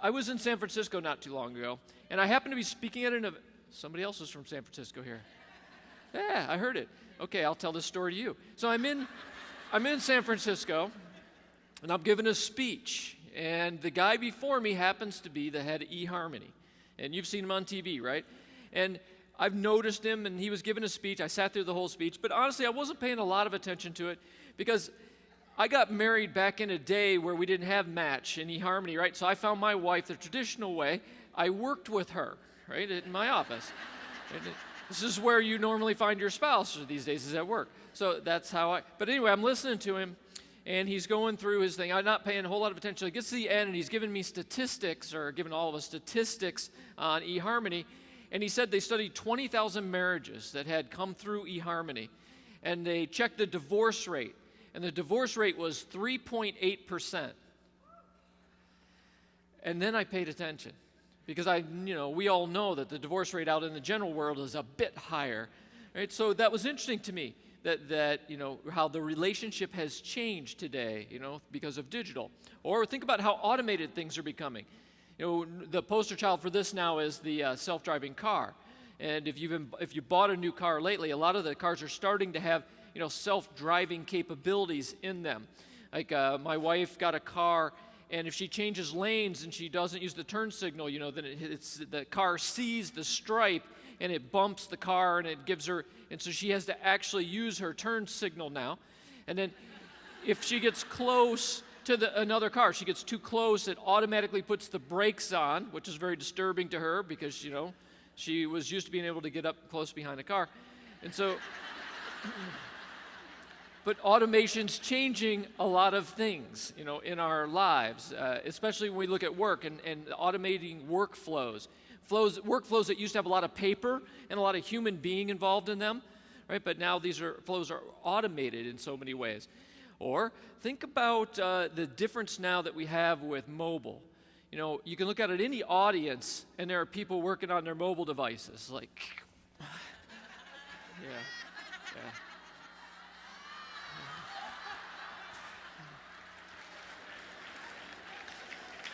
I was in San Francisco not too long ago, and I happened to be speaking at an event. Somebody else is from San Francisco here. Yeah, I heard it. Okay, I'll tell this story to you. So I'm in San Francisco, and I'm giving a speech, and the guy before me happens to be the head of eHarmony, and you've seen him on TV, right? And I've noticed him, and he was giving a speech. I sat through the whole speech, but honestly, I wasn't paying a lot of attention to it because I got married back in a day where we didn't have Match and eHarmony, right? So I found my wife the traditional way. I worked with her, right, in my office. This is where you normally find your spouse these days, is at work. So that's how but anyway, I'm listening to him, and he's going through his thing. I'm not paying a whole lot of attention. He gets to the end, and he's giving me statistics, or giving all of us statistics on eHarmony. And he said they studied 20,000 marriages that had come through eHarmony, and they checked the divorce rate, and the divorce rate was 3.8%. And then I paid attention, because we all know that the divorce rate out in the general world is a bit higher, right? So that was interesting to me, that how the relationship has changed today, because of digital. Or think about how automated things are becoming. The poster child for this now is the self-driving car. And if you bought a new car lately, a lot of the cars are starting to have self-driving capabilities in them. Like my wife got a car, and if she changes lanes and she doesn't use the turn signal, then the car sees the stripe and it bumps the car, and it gives her, and so she has to actually use her turn signal now. And then if she gets close to another car, she gets too close, it automatically puts the brakes on, which is very disturbing to her because, she was used to being able to get up close behind a car. And so, but automation's changing a lot of things, in our lives, especially when we look at work and automating workflows. Workflows that used to have a lot of paper and a lot of human being involved in them, right? But now flows are automated in so many ways. Or think about the difference now that we have with mobile. You can look out at any audience, and there are people working on their mobile devices, like, yeah.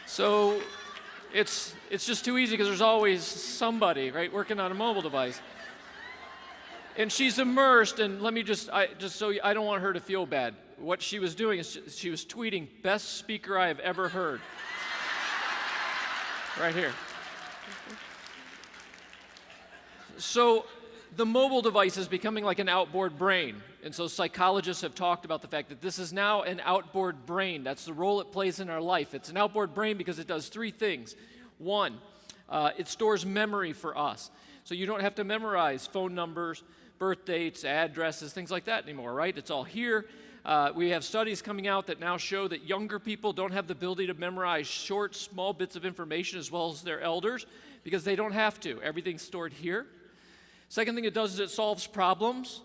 So it's just too easy because there's always somebody, right, working on a mobile device. And she's immersed, and let me just so I don't want her to feel bad. What she was doing is she was tweeting, "Best speaker I have ever heard." Right here. So the mobile device is becoming like an outboard brain. And so psychologists have talked about the fact that this is now an outboard brain. That's the role it plays in our life. It's an outboard brain because it does three things. One, it stores memory for us. So you don't have to memorize phone numbers, birth dates, addresses, things like that anymore, right? It's all here. We have studies coming out that now show that younger people don't have the ability to memorize short, small bits of information as well as their elders because they don't have to. Everything's stored here. Second thing it does is it solves problems.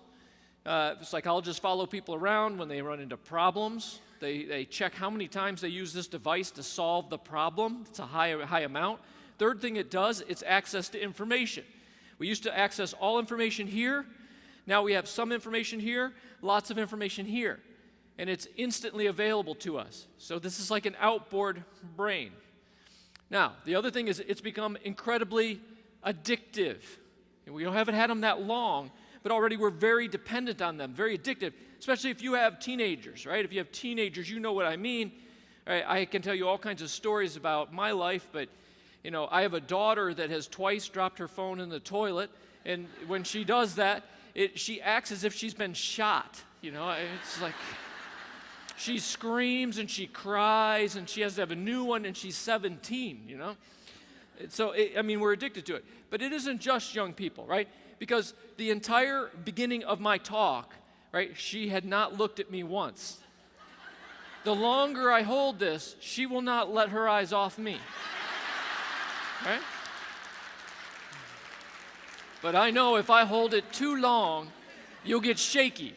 Psychologists follow people around when they run into problems. They check how many times they use this device to solve the problem. It's a high amount. Third thing it does, it's access to information. We used to access all information here. Now we have some information here, lots of information here. And it's instantly available to us. So this is like an outboard brain. Now, the other thing is it's become incredibly addictive. And we haven't had them that long, but already we're very dependent on them, very addictive, especially if you have teenagers, right? If you have teenagers, you know what I mean. Right? I can tell you all kinds of stories about my life, but I have a daughter that has twice dropped her phone in the toilet, and when she does that, she acts as if she's been shot. It's like she screams and she cries and she has to have a new one, and she's 17. So we're addicted to it. But it isn't just young people, right? Because the entire beginning of my talk, right, she had not looked at me once. The longer I hold this, she will not let her eyes off me. Right? But I know if I hold it too long, you'll get shaky.